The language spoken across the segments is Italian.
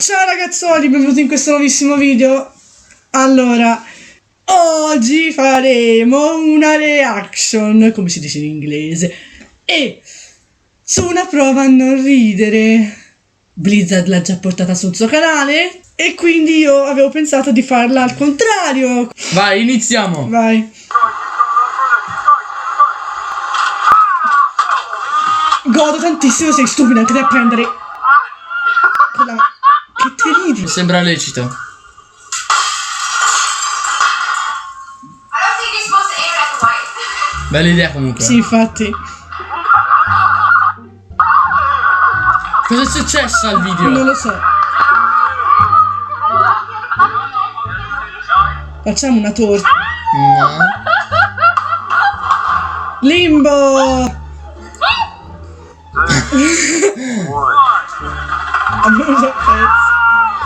Ciao ragazzoli, benvenuti in questo nuovissimo video. Allora, oggi faremo una reaction, come si dice in inglese, e su una prova a non ridere. Blizzard l'ha già portata sul suo canale e quindi io avevo pensato di farla al contrario. Vai, iniziamo. Vai. Godo tantissimo, sei stupida anche da prendere quella... Che te ridi? Sembra lecito. Bella idea comunque. Sì, infatti. Cosa è successo al video? Non lo so. Facciamo una torta. No. Limbo!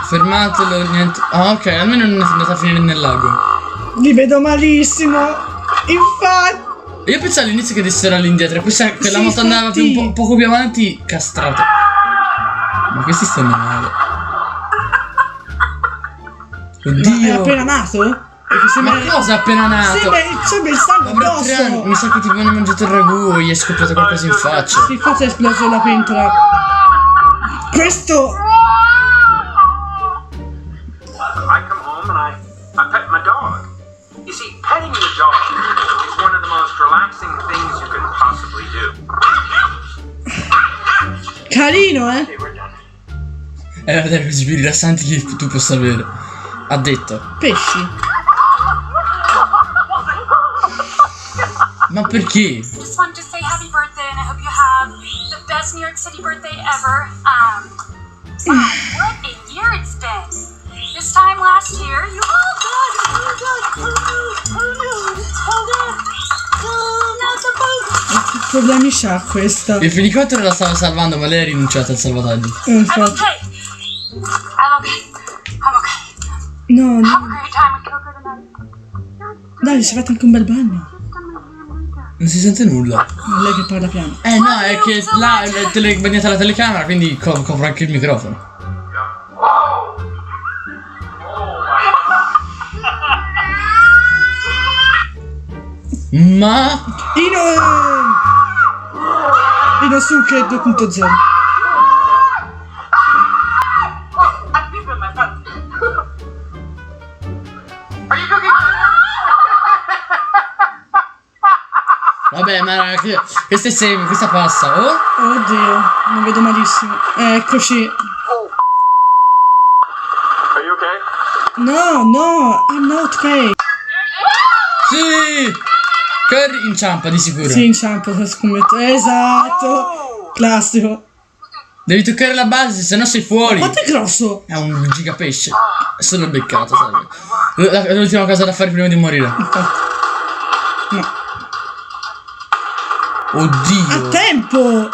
Fermatelo, niente. Ah, ok, almeno non è andata a finire nel lago. Li vedo malissimo. Infatti. Io pensavo all'inizio che dessero all'indietro. Questa quella Sì, moto andava più infatti. poco più avanti, castrato. Ma questi stanno male. Oddio. È appena nato? Ma cosa è appena nato? Sembra il sangue Avrà 3 anni. addosso. Mi sa che tipo hanno mangiato il ragù o gli è scoppiato qualcosa in faccia. Sì, infatti è esploso la pentola. Questo... I come home and I pet my dog. You see, petting your dog is one of the most relaxing things you can possibly do. Carino, eh? Okay, we're done. È una delle cose più rilassanti che tu possa avere. Ha detto. Pesci. Ma perché? Just wanted to say happy birthday and I hope you have the best New York City birthday ever. Wow, what a year it's been. This time last year, you Che problemi c'ha questa? Il fenicottero la stava salvando, ma lei ha rinunciato al salvataggio. I'm Infatti. okay. I'm okay. I'm okay. No, Have a no. great time with Coco tonight. Dai, si è fatto anche un bel bagno. Non si sente nulla. È lei che parla piano. No, è che là è bagnata la telecamera, quindi copro anche il microfono. Ma Inosuke 2.0. Are you cooking? vabbè, ma raga, questa è sempre, questa passa. Oh? Oddio, non vedo malissimo. Eccoci. Are you okay? No, no, I'm not okay. Sì! Corri, inciampa di sicuro. Sì, inciampo, scommetto. Esatto. Classico. Devi toccare la base, se no sei fuori. Quanto è grosso? È un gigapesce. Solo beccato, sai. L'ultima cosa da fare prima di morire. Infatti. No. Oddio. A tempo!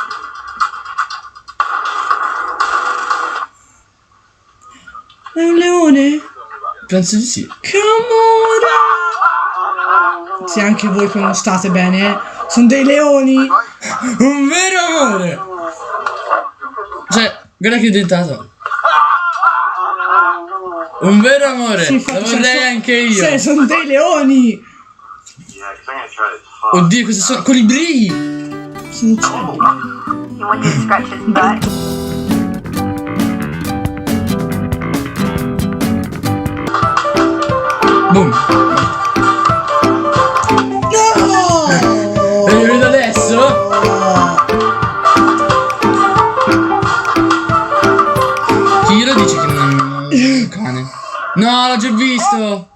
È un leone? Penso di sì. Che amore! Sì, anche voi come state bene, eh? Sono dei leoni! Un vero amore. Cioè, guarda che è diventato. Un vero amore. Sì, infatti, Lo vorrei anche io. Sì, sono dei leoni! Yeah, because I'm gonna try this hot. Oddio, questi sono colibrì. Sono uccelli. You want to scratch his butt? Boom. No! E li vedo adesso? Chi glielo dice che non è un cane? No, l'ho già visto.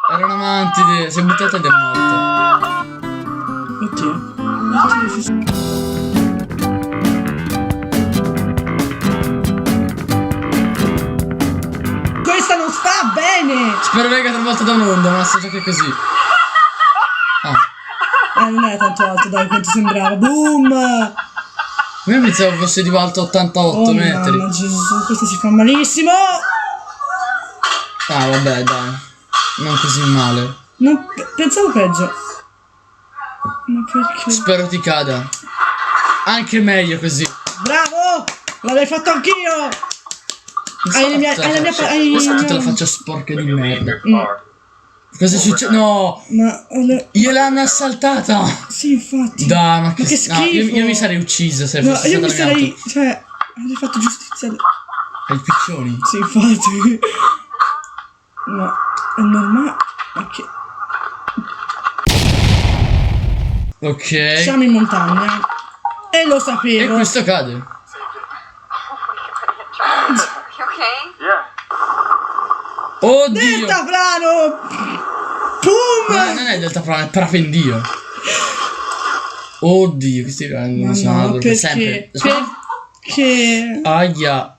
Era un amantide, si è buttata ed è morta. Oddio. Questa non sta bene! Spero venga travolta da un'onda, ma so già che è così. Non è tanto alto, dai, quanto sembrava. Boom! Io pensavo fosse tipo alto 88 Oh metri. mamma Gesù, questo si fa malissimo! Ah, vabbè, dai. Non così male. Non... Pensavo peggio. Ma perché? Spero ti cada. Anche meglio così. Bravo! L'avrei fatto anch'io! Hai la mia- hai la mia- hai- Questa è tutta la faccia sporca di merda. car. Cosa succede? No! Ma Gliel'hanno assaltata! sì, infatti. Dai, ma che, che no, schifo. io mi sarei ucciso se No, fosse io mi stata la mia sarei. auto. Cioè, avrei fatto giustizia. Ai piccioni. Sì, infatti. Ma è normale. Ma che. Ok. Siamo in montagna. E lo E sapevo. questo cade. You okay? Yeah. Oddio! Deltaplano! Pum! No, non è deltaplano, è parapendio. Oddio, questi Ma non sono no, per perché? sempre. Perché? Aia.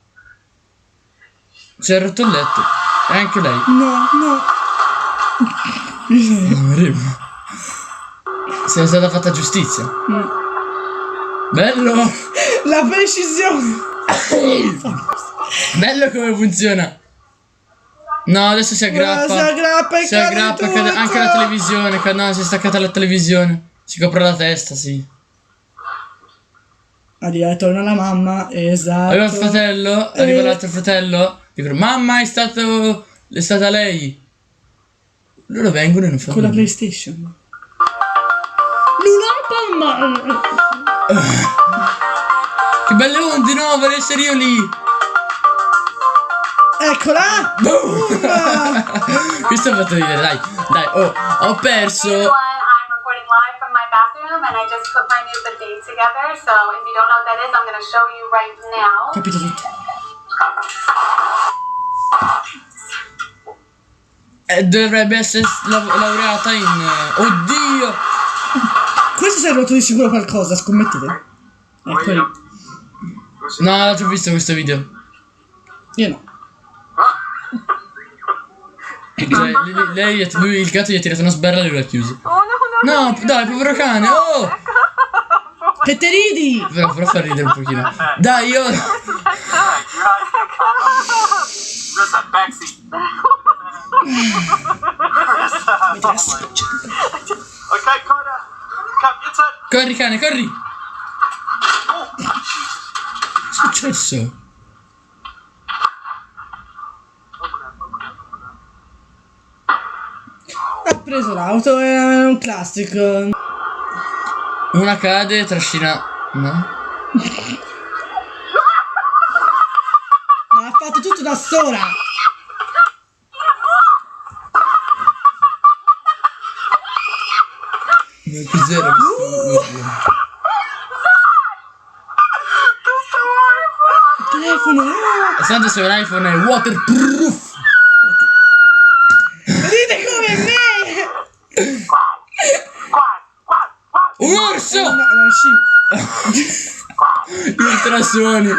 Si è rotto il letto. E anche lei. No, no. Ameremo. Se è stata fatta giustizia. Bello! La precisione. Bello come funziona. No, adesso si aggrappa. Si aggrappa e Si aggrappa, cade anche la televisione. No, si è staccata la televisione. Si copre la testa, sì. Arriva, torna la mamma. Esatto. Arriva il fratello, arriva l'altro fratello. Dicono, mamma, è stata lei. Loro vengono e non fanno Con la nulla. PlayStation. Luna palma. Che belle onde, no, vorrei essere io lì. Eccola. Questo ha fatto ridere, dai, oh, ho perso. Everyone, I'm recording live from my bathroom and I just put my new bidet together. So if you don't know what that is, I'm going to show you right now. Capito tutto. Dovrebbe essere laureata in... Oddio! Questo si è rotto di sicuro qualcosa, scommettete. Eccoli. No, ho già visto questo video. Io no. Cioè, lui, il gatto gli ha tirato una sberla e lui l'ha chiuso. Oh no, no, No, dai, povero cane, oh! Che te ridi? Però fa ridere un pochino. Dai, io... There's a backseat. Okay, Carter. Come, your turn. Corri, cane, corri! Che è successo? Ha preso l'auto, è un classico. Una cade, trascina... No? Ma ha fatto tutto da sola. Ma cos'era questo? Il telefono. Tanto se un iPhone è waterproof. Ride come me. Un orso! No, no, sì. Gli ultrasuoni.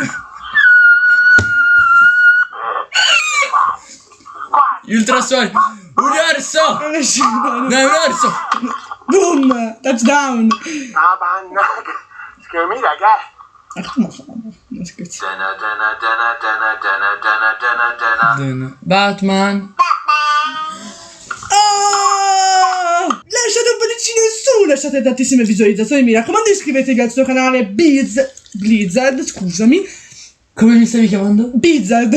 Gli ultrasuoni. Un orso! Non è scimmia. No, è un orso! Boom! Touchdown! Scare me, that guy. Ma come fa? Non scherzo. Batman. Oh! Lasciate un pollicino in su, lasciate tantissime visualizzazioni, mi raccomando iscrivetevi al suo canale Blizzard, scusami. Come mi stavi chiamando? Blizzard.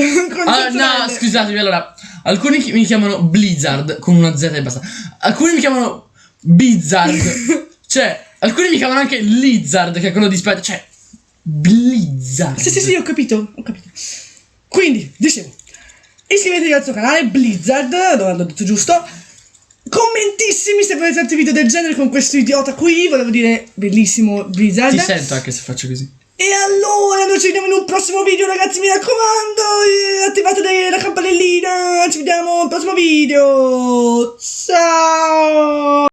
Ah, no, scusatemi, allora. Alcuni mi chiamano Blizzard con una Z e basta. Alcuni mi chiamano Bizzard. Cioè, alcuni mi chiamano anche Lizard, che è quello di Spider. Cioè, Blizzard. Sì, ho capito. Quindi, dicevo, iscrivetevi al suo canale Blizzard, dove l'ho detto giusto. Commentissimi se volete altri video del genere con questo idiota qui, volevo dire, bellissimo Blizzard. Ti sento anche se faccio così. E allora, noi ci vediamo in un prossimo video, ragazzi, mi raccomando, attivate la campanellina, ci vediamo al prossimo video, ciao!